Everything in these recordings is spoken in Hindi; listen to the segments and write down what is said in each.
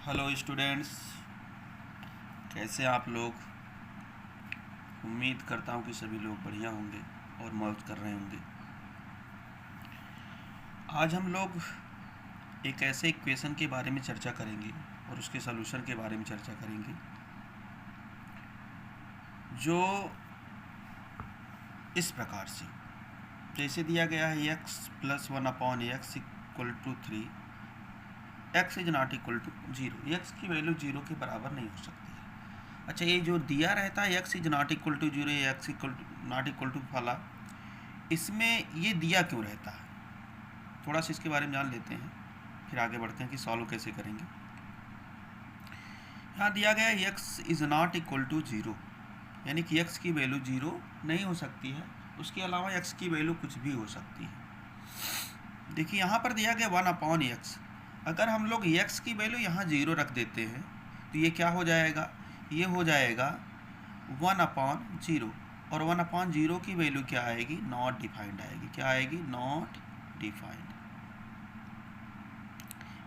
हेलो स्टूडेंट्स, कैसे आप लोग। उम्मीद करता हूँ कि सभी लोग बढ़िया होंगे और मौज कर रहे होंगे। आज हम लोग एक ऐसे इक्वेशन के बारे में चर्चा करेंगे और उसके सलूशन के बारे में चर्चा करेंगे जो इस प्रकार से जैसे दिया गया है x plus 1/x equal to 3, x is not equal to 0। x की वैल्यू 0 के बराबर नहीं हो सकती है। अच्छा, ये जो दिया रहता है x is not equal to 0, x equal not equal to फला, इसमें ये दिया क्यों रहता है, थोड़ा सा इसके बारे में जान लेते हैं, फिर आगे बढ़ते हैं कि सॉल्व कैसे करेंगे। यहाँ दिया गया है x is not equal to 0, यानी कि x की वैल्यू 0 नहीं हो सकती है। उसके अलावा x की वैल्यू कुछ भी हो सकती है। देखिए यहाँ पर दिया गया 1/x। अगर हम लोग x की वैल्यू यहाँ 0 रख देते हैं तो ये क्या हो जाएगा, ये हो जाएगा 1/0, और 1/0 की वैल्यू क्या आएगी, नॉट डिफाइंड आएगी। क्या आएगी, नॉट डिफाइंड।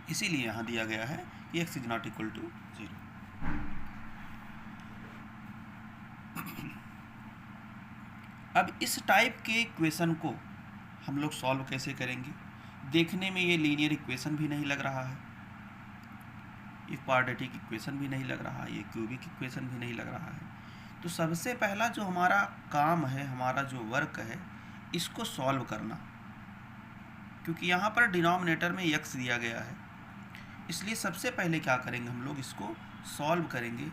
इसीलिए यहाँ दिया गया है कि x is not equal to 0। अब इस टाइप के इक्वेशन को हम लोग सॉल्व कैसे करेंगे। देखने में ये लीनियर इक्वेशन भी नहीं लग रहा है, ये क्वाड्रेटिक इक्वेशन भी नहीं लग रहा है, ये क्यूबिक इक्वेशन भी नहीं लग रहा है। तो सबसे पहला जो हमारा काम है, हमारा जो वर्क है, इसको सॉल्व करना। क्योंकि यहाँ पर डिनोमिनेटर में x दिया गया है, इसलिए सबसे पहले क्या करेंगे, हम लोग इसको सॉल्व करेंगे।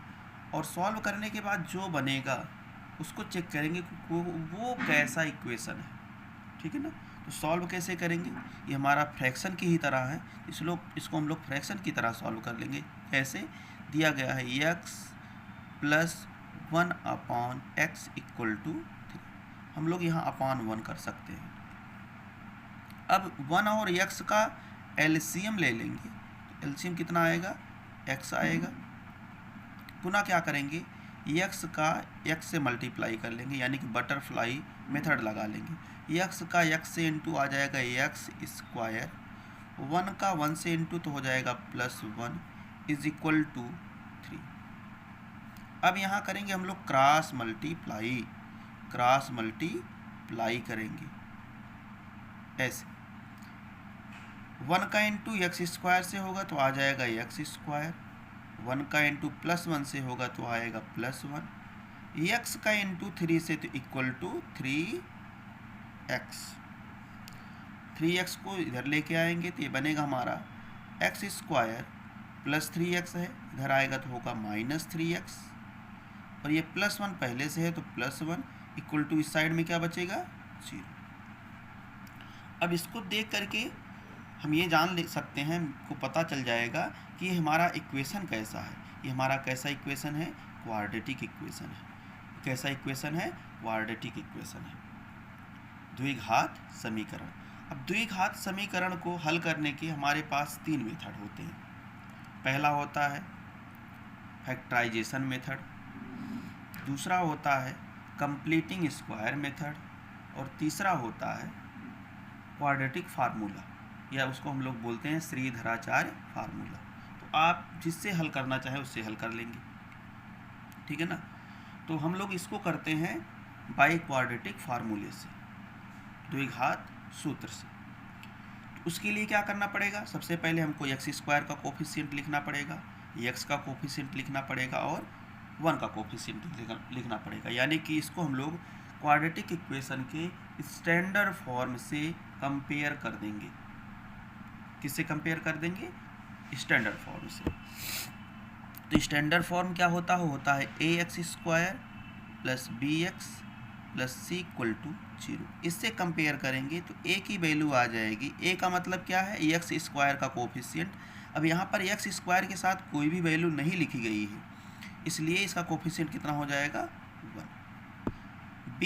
और सॉल्व करने के बाद जो बनेगा उसको चेक करेंगे वो कैसा इक्वेशन है, ठीक है ना। तो सॉल्व कैसे करेंगे, ये हमारा फ्रैक्शन की ही तरह है, इसको हम लोग फ्रैक्शन की तरह सॉल्व कर लेंगे। कैसे, दिया गया है x plus 1/x equal to 3, हम लोग यहाँ अपान 1 कर सकते हैं। अब 1 और x का एलसीएम ले लेंगे, तो एलसीएम कितना आएगा, x आएगा। पुनः क्या करेंगे, x का x से मल्टीप्लाई कर लेंगे, यानी कि बटरफ्लाई मेथड लगा लेंगे। x का x से इंटू आ जाएगा x स्क्वायर, 1 का 1 से इंटू तो हो जाएगा +1 इज इक्वल टू 3। अब यहाँ करेंगे हम लोग क्रॉस मल्टीप्लाई करेंगे ऐसे। 1 का इंटू एक्स स्क्वायर से होगा तो आ जाएगा x स्क्वायर, 1 का इंटू +1 से होगा तो आएगा +1, x का इंटू 3 से तो इक्वल टू 3x। 3x को इधर लेके आएंगे तो ये बनेगा हमारा x स्क्वायर प्लस 3x है, इधर आएगा तो होगा -3x, और ये +1 पहले से है तो +1 इक्वल टू इस साइड में क्या बचेगा, 0। अब इसको देख करके हम ये जान ले सकते हैं, को पता चल जाएगा कि ये हमारा इक्वेशन कैसा है। ये हमारा कैसा इक्वेशन है, क्वाड्रेटिक इक्वेशन है। कैसा इक्वेशन है, क्वाड्रेटिक इक्वेशन है, द्विघात समीकरण। अब द्विघात समीकरण को हल करने के हमारे पास 3 मेथड होते हैं। पहला होता है फैक्टराइजेशन मेथड, दूसरा होता है कंप्लीटिंग स्क्वायर मेथड, और तीसरा होता है क्वाड्रेटिक फार्मूला, या उसको हम लोग बोलते हैं श्रीधराचार्य फार्मूला। तो आप जिससे हल करना चाहें उससे हल कर लेंगे, ठीक है ना। तो हम लोग इसको करते हैं बाई क्वाड्रेटिक फार्मूले से, द्विघात सूत्र से। तो उसके लिए क्या करना पड़ेगा, सबसे पहले हमको x स्क्वायर का कोफिशिएंट लिखना पड़ेगा, x का कोफिशिएंट लिखना पड़ेगा, और 1 का कोफिशिएंट लिखना पड़ेगा। यानी कि इसको हम लोग क्वाड्रेटिक इक्वेशन के स्टैंडर्ड फॉर्म से कंपेयर कर देंगे। किससे कंपेयर कर देंगे, स्टैंडर्ड फॉर्म से। तो स्टैंडर्ड फॉर्म क्या होता है ax square plus bx plus c equal to 0। इससे कंपेयर करेंगे तो a की वैल्यू आ जाएगी, a का मतलब क्या है, x स्क्वायर का कोफिशिएंट। अब यहाँ पर x स्क्वायर के साथ कोई भी वैल्यू नहीं लिखी गई है, इसलिए इसका कोफिशिएंट कितना हो जाएगा, 1। b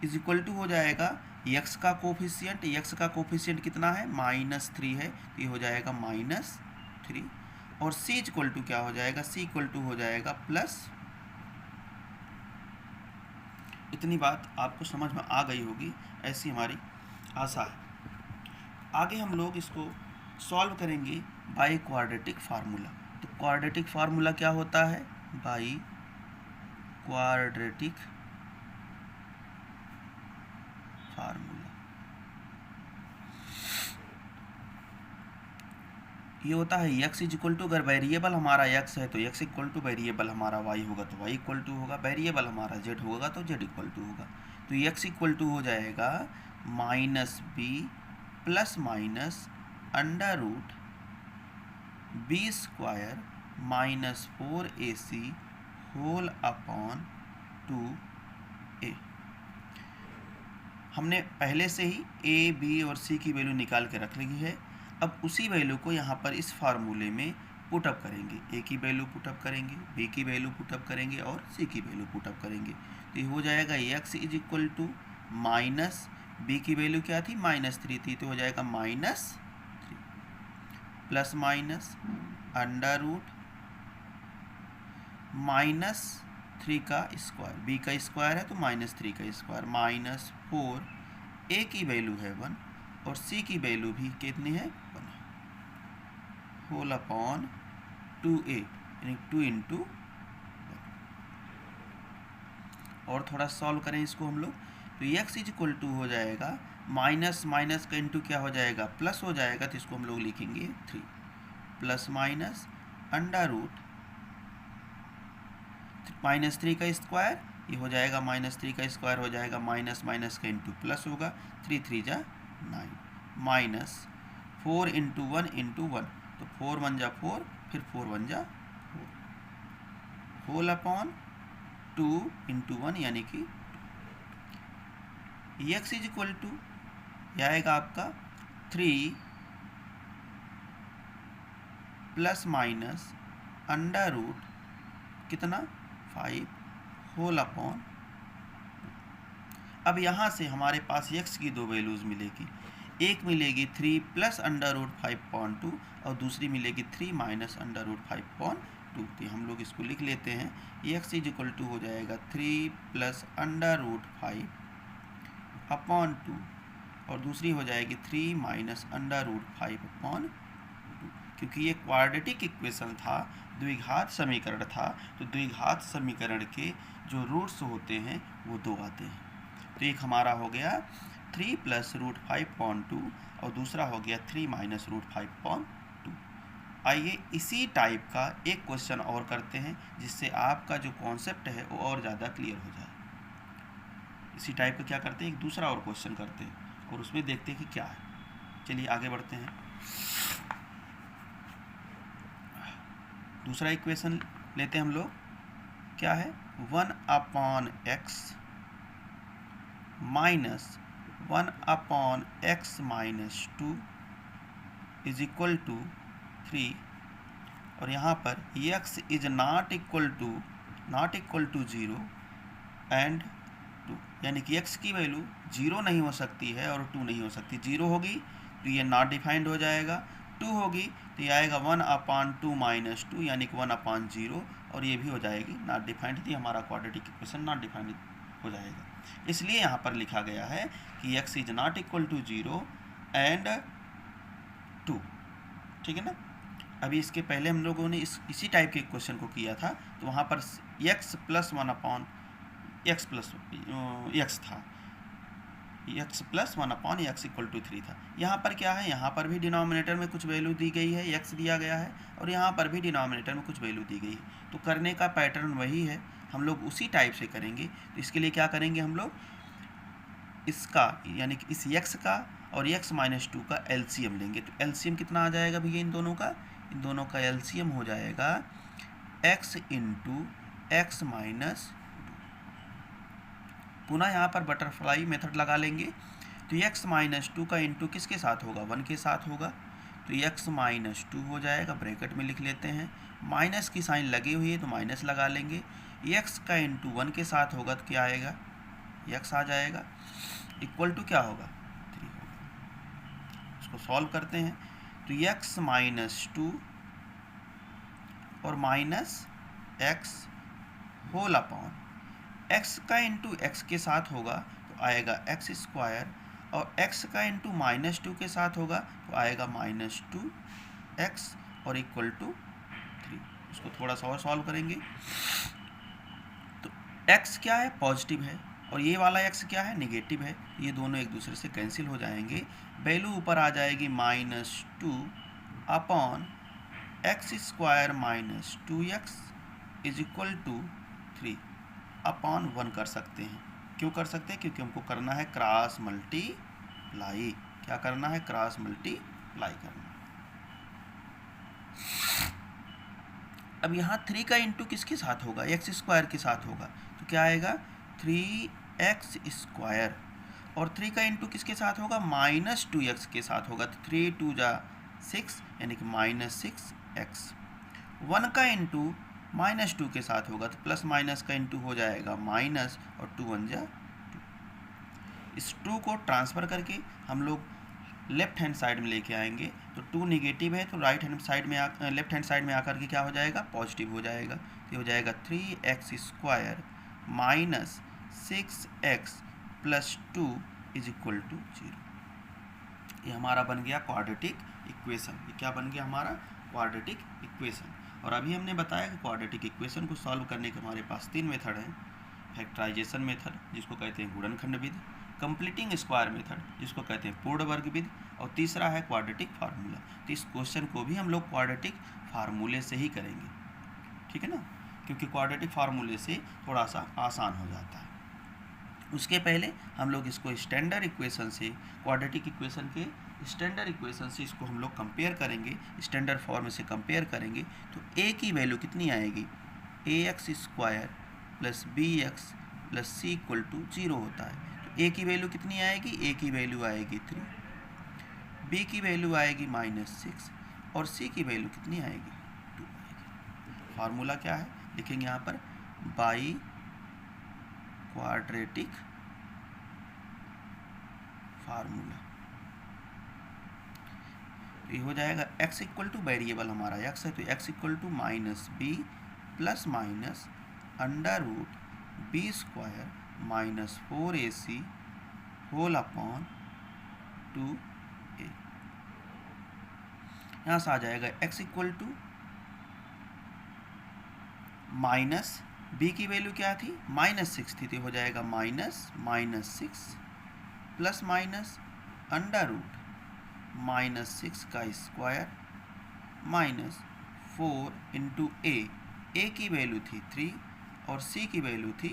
इज इक्वल टू हो जाएगा x का कोफिशिएंट कितना है, -3 है, तो ये हो जाएगा -3, और c इक्वल टू क्या हो जाएगा, c इक्वल टू हो जाएगा प्लस। इतनी बात आपको समझ में आ गई होगी, ऐसी हमारी आशा है। आगे हम लोग इसको सॉल्व करेंगे by quadratic formula. Quadratic formula क्या होता है? बाई क्वाड्रेटिक फार्मूला ये होता है x इज इक्वल टू, अगर वेरिएबल हमारा x है तो x इक्वल टू वेरिएबल हमारा y होगा तो y इक्वल टू होगा, वेरिएबल हमारा z होगा तो z इक्वल टू होगा। तो x इक्वल टू हो जाएगा minus B plus minus under root B square minus 4ac whole upon 2a। हमने पहले से ही a, b और c की वैल्यू निकाल के रख ली है। अब उसी वैल्यू को यहाँ पर इस फार्मूले में पुटअप करेंगे। a की वैल्यू पुटअप करेंगे, b की वैल्यू पुटअप करेंगे और c की वैल्यू पुटअप करेंगे। तो ये हो जाएगा x is equal to minus b की वैल्यू क्या थी? -3 थी, तो हो जाएगा -3 प्लस माइनस अंडर रूट -3 का स्क्वायर, b का स्क्वायर है तो -3 का स्क्वायर माइनस 4, a की वैल्यू है 1 और c की वैल्यू भी कितनी है? 1 होल अपॉन 2a यानी 2 इंटू 1। और थोड़ा सॉल्व करें इसको हम लोग, तो x इज इक्वल टू हो जाएगा माइनस माइनस का इंटू क्या हो जाएगा? प्लस हो जाएगा, तो इसको हम लोग लिखेंगे 3 प्लस माइनस अंडर रूट -3 का स्क्वायर, ये हो जाएगा -3 का स्क्वायर हो जाएगा माइनस माइनस का इंटू प्लस होगा, 3 3 जा 9 माइनस 4 इंटू 1 इंटू 1, तो 4 1 जा 4 फिर 4 1 जा 4 होल अपॉन 2 इंटू 1 यानी कि x इज इक्वल टू आएगा आपका 3 प्लस माइनस अंडर रूट कितना 5 होल अपॉन। अब यहाँ से हमारे पास x की दो वैल्यूज़ मिलेगी, एक मिलेगी 3 प्लस अंडर रूट 5.2 और दूसरी मिलेगी 3 माइनस अंडर रूट 5.2। तो हम लोग इसको लिख लेते हैं, x इज इक्वल टू हो जाएगा 3 प्लस अंडर रूट 5 अपॉन 2 और दूसरी हो जाएगी 3 माइनस अंडर रूट 5 अपॉन 2। क्योंकि ये क्वाड्रेटिक इक्वेशन था, द्विघात समीकरण था, तो द्विघात समीकरण के जो रूट्स होते हैं वो 2 आते हैं। तो एक हमारा हो गया 3 प्लस रूट 5.2 और दूसरा हो गया 3 माइनस रूट 5.2। आइए इसी टाइप का एक क्वेश्चन और करते हैं जिससे आपका जो कॉन्सेप्ट है वो और ज़्यादा क्लियर हो जाए। इसी टाइप का क्या करते हैं, एक दूसरा और क्वेश्चन करते हैं और उसमें देखते हैं कि क्या है। चलिए आगे बढ़ते हैं। दूसरा इक्वेशन लेते हैं हम लोग, क्या है 1/x minus 1/x minus 2 is equal to 3 और यहाँ पर x is not equal to 0 and 2, यानी कि x की वैल्यू 0 नहीं हो सकती है और 2 नहीं हो सकती। 0 होगी तो ये नॉट डिफाइंड हो जाएगा, 2 होगी तो ये आएगा 1/2 माइनस 2 यानी कि 1/0 और ये भी हो जाएगी नॉट डिफाइंड, थी हमारा क्वाड्रेटिक इक्वेशन नॉट डिफाइंड हो जाएगा। इसलिए यहाँ पर लिखा गया है कि x is not equal to 0 and 2, ठीक है ना। अभी इसके पहले हम लोगों ने इसी टाइप के क्वेश्चन को किया था, तो वहाँ पर x plus 1/x plus x था, x plus 1/x equal to 3 था। यहाँ पर क्या है, यहाँ पर भी डिनोमिनेटर में कुछ वैल्यू दी गई है, x दिया गया है और यहाँ पर भी डिनोमिनेटर में कुछ वैल्यू दी गई है। तो करने का पैटर्न वही है, हम लोग उसी टाइप से करेंगे। तो इसके लिए क्या करेंगे हम लोग, इसका यानी कि इस x का और x माइनस 2 का एलसीएम लेंगे। तो एलसीएम कितना आ जाएगा भैया इन दोनों का एलसीएम हो जाएगा x इंटू एक्स माइनस 2। पुनः यहाँ पर बटरफ्लाई मेथड लगा लेंगे, तो x माइनस 2 का इंटू किसके साथ होगा, 1 के साथ होगा, तो x माइनस 2 हो जाएगा, ब्रैकेट में लिख लेते हैं, माइनस की साइन लगी हुई है तो माइनस लगा लेंगे। x का इंटू 1 के साथ होगा तो क्या आएगा, x आ जाएगा, इक्वल टू क्या होगा 3 होगा। इसको सॉल्व करते हैं, तो x माइनस 2 और minus x whole upon x का इंटू x के साथ होगा तो आएगा x स्क्वायर और x का इंटू माइनस 2 के साथ होगा तो आएगा -2x और इक्वल टू 3। इसको थोड़ा सा और सॉल्व करेंगे। तो x क्या है, पॉजिटिव है, और ये वाला x क्या है, नेगेटिव है। ये दोनों एक दूसरे से कैंसिल हो जाएंगे। वैल्यू ऊपर आ जाएगी -2 upon x square minus 2x is equal to 3 upon 1 कर सकते हैं। क्यों कर सकते हैं, क्योंकि हमको करना है क्रॉस मल्टीप्लाई। क्या करना है, क्रॉस मल्टीप्लाई करना। अब यहाँ 3 का इंटू किसके साथ होगा, एक्स स्क्वायर के साथ होगा, तो क्या आएगा 3x स्क्वायर, और 3 का इंटू किसके साथ होगा, -2x के साथ होगा, तो 3 2 जा 6 यानी कि -6x। 1 का इंटू -2 के साथ होगा, तो प्लस माइनस का इंटू हो जाएगा माइनस, और 2 1 जा 2। इस 2 को ट्रांसफ़र करके हम लोग लेफ्ट हैंड साइड में लेके आएंगे, तो 2 नेगेटिव है तो राइट हैंड साइड में लेफ्ट हैंड साइड में आकर के क्या हो जाएगा, पॉजिटिव हो जाएगा। तो ये हो जाएगा 3x square minus 6x plus 2 is equal to 0। ये हमारा बन गया क्वाड्रेटिक इक्वेशन। ये क्या बन गया हमारा, क्वाड्रेटिक इक्वेशन। और अभी हमने बताया कि क्वाड्रेटिक इक्वेशन को सॉल्व करने के हमारे पास 3 मेथड हैं। फैक्टराइजेशन मेथड जिसको कहते हैं गुणनखंड विधि, कंप्लीटिंग स्क्वायर मेथड जिसको कहते हैं पूर्ण वर्ग विधि, और तीसरा है क्वाड्रेटिक फार्मूला। तो इस क्वेश्चन को भी हम लोग क्वाड्रेटिक फार्मूले से ही करेंगे, ठीक है ना, क्योंकि क्वाड्रेटिक फार्मूले से थोड़ा सा आसान हो जाता है। उसके पहले हम लोग इसको स्टैंडर्ड इक्वेशन से, क्वाड्रेटिक इक्वेशन के स्टैंडर्ड इक्वेशन से इसको हम लोग कंपेयर करेंगे, स्टैंडर्ड फॉर्म से कंपेयर करेंगे। तो a की वैल्यू कितनी आएगी, ax square plus bx plus c equal to 0 होता है। तो a की वैल्यू कितनी आएगी, a की वैल्यू आएगी 3, b की वैल्यू आएगी -6, और c की वैल्यू कितनी आएगी 2 आएगी। फार्मूला क्या है, लिखेंगे यहाँ पर बाई क्वाड्रेटिक फार्मूला। तो ये हो जाएगा x इक्वल टू, वेरिएबल हमारा x है तो x equal to -b plus minus under root b square minus 4ac whole upon 2a। यहाँ से आ जाएगा x equal to minus b की वैल्यू क्या थी, -6 थी, तो हो जाएगा -6 प्लस माइनस अंडर रूट -6 का स्क्वायर माइनस 4 इंटू a की वैल्यू थी 3 और c की वैल्यू थी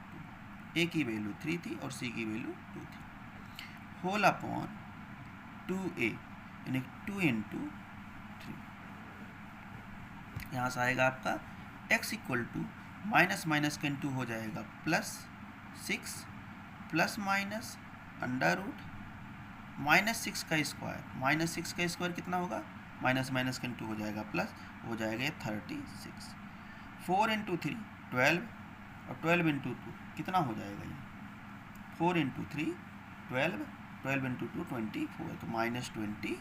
2, a की वैल्यू 3 थी और c की वैल्यू 2 थी, होल अपॉन 2a यानी 2 इंटू 3। यहाँ से आएगा आपका x equal to minus minus का इंटू हो जाएगा +6 प्लस माइनस अंडर रूट -6 का स्क्वायर, -6 का स्क्वायर कितना होगा, माइनस माइनस का इंटू हो जाएगा प्लस, हो जाएगा 36। 4 इंटू 3 12 और 12 इंटू 2 कितना हो जाएगा ये, 4 इंटू 3 12, 12 इंटू 2 24, तो -24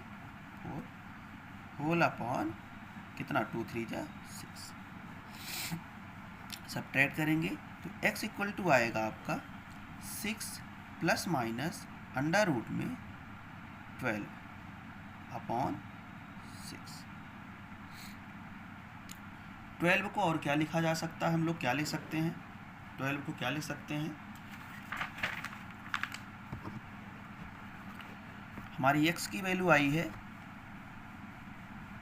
होल अपॉन कितना 2 3 जा 6। सब्ट्रैक्ट करेंगे तो x इक्वल टू आएगा आपका 6 प्लस माइनस अंडर रूट में 12 अपॉन 6। 12 को और क्या लिखा जा सकता है, हम लोग क्या लिख सकते हैं, 12 को क्या लिख सकते हैं, हमारी x की वैल्यू आई है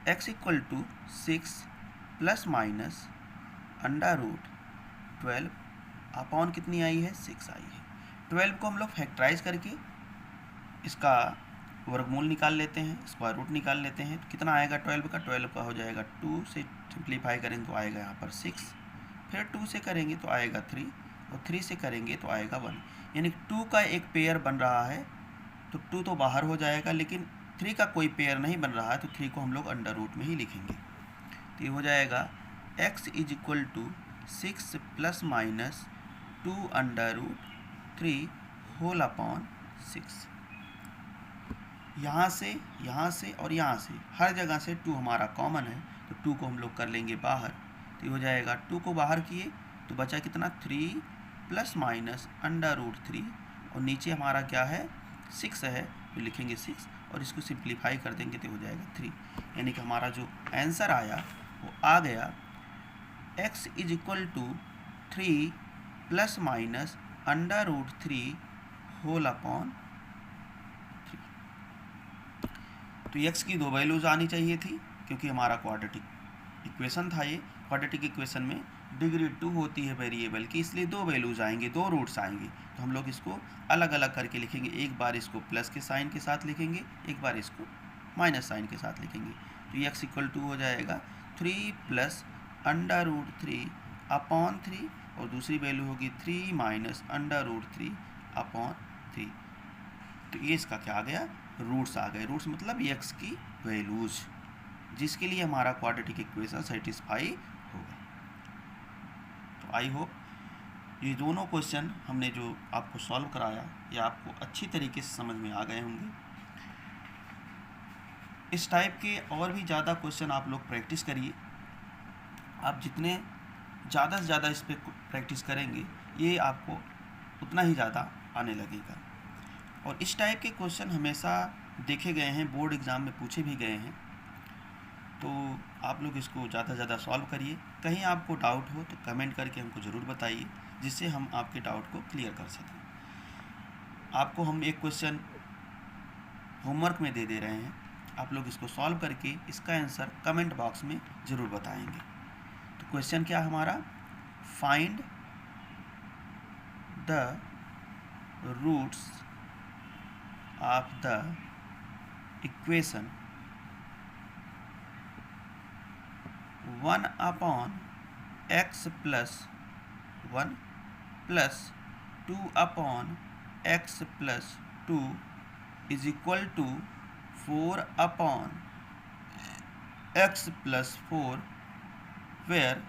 x equal to 6 plus minus under root 12 upon कितनी आई है, 6 आई है। 12 को हम लोग फैक्टराइज करके इसका वर्गमूल निकाल लेते हैं, स्क्वायर रूट निकाल लेते हैं, तो कितना आएगा 12 का, 12 का हो जाएगा 2 से सिंप्लीफाई करेंगे तो आएगा यहाँ पर 6, फिर 2 से करेंगे तो आएगा 3 और 3 से करेंगे तो आएगा 1, यानी 2 का एक पेयर बन रहा है तो 2 तो बाहर हो जाएगा, लेकिन 3 का कोई पेयर नहीं बन रहा है तो 3 को हम लोग अंडर रूट में ही लिखेंगे। तो ये हो जाएगा x is equal to 6 plus minus 2 under root 3 whole upon 6। यहाँ से और यहाँ से हर जगह से 2 हमारा कॉमन है तो 2 को हम लोग कर लेंगे बाहर, तो ये हो जाएगा 2 को बाहर किए तो बचा कितना 3 प्लस माइनस अंडर रूट 3 और नीचे हमारा क्या है 6 है तो लिखेंगे 6 और इसको सिंप्लीफाई कर देंगे तो हो जाएगा 3, यानी कि हमारा जो आंसर आया वो आ गया x is equal to 3 plus minus √3 whole upon 3। तो x की दो वैल्यूज आनी चाहिए थी, क्योंकि हमारा क्वाड्रेटिक इक्वेशन था ये। क्वाड्रेटिक इक्वेशन में डिग्री 2 होती है वेरिएबल की, इसलिए दो वैल्यूज आएंगे, दो रूट्स आएंगे। तो हम लोग इसको अलग अलग करके लिखेंगे। एक बार इसको प्लस के साइन के साथ लिखेंगे, एक बार इसको माइनस साइन के साथ लिखेंगे। तो x इक्वल टू हो जाएगा 3 प्लस √3 अपॉन 3, और दूसरी वैल्यू होगी 3 माइनस √3 अपॉन 3। तो ये इसका क्या आ गया, रूट्स आ गए। रूट्स मतलब x की वैल्यूज, जिसके लिए हमारा क्वाड्रेटिक इक्वेशन सेटिस्फाई हो गया। तो आई होप ये दोनों क्वेश्चन हमने जो आपको सॉल्व कराया, ये आपको अच्छी तरीके से समझ में आ गए होंगे। इस टाइप के और भी ज़्यादा क्वेश्चन आप लोग प्रैक्टिस करिए। आप जितने ज़्यादा से ज़्यादा इस पर प्रैक्टिस करेंगे, ये आपको उतना ही ज़्यादा आने लगेगा। और इस टाइप के क्वेश्चन हमेशा देखे गए हैं, बोर्ड एग्ज़ाम में पूछे भी गए हैं। तो आप लोग इसको ज़्यादा से ज़्यादा सॉल्व करिए। कहीं आपको डाउट हो तो कमेंट करके हमको ज़रूर बताइए, जिससे हम आपके डाउट को क्लियर कर सकें। आपको हम एक क्वेश्चन होमवर्क में दे रहे हैं, आप लोग इसको सॉल्व करके इसका आंसर कमेंट बॉक्स में ज़रूर बताएंगे। तो क्वेश्चन क्या हमारा, find the roots of the equation 1 upon x plus 1 plus 2 upon x plus 2 is equal to 4 upon x plus 4, where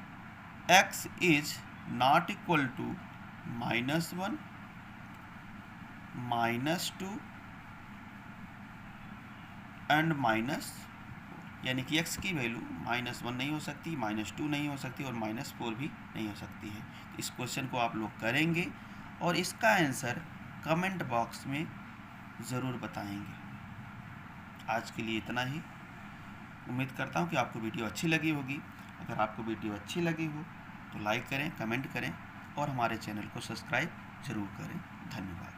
x is not equal to -1, -2 and -4। यानी कि x की वैल्यू -1 नहीं हो सकती, -2 नहीं हो सकती, और -4 भी नहीं हो सकती है। इस क्वेश्चन को आप लोग करेंगे और इसका आंसर कमेंट बॉक्स में ज़रूर बताएंगे। आज के लिए इतना ही। उम्मीद करता हूँ कि आपको वीडियो अच्छी लगी होगी। अगर आपको वीडियो अच्छी लगी हो तो लाइक करें, कमेंट करें और हमारे चैनल को सब्सक्राइब ज़रूर करें। धन्यवाद।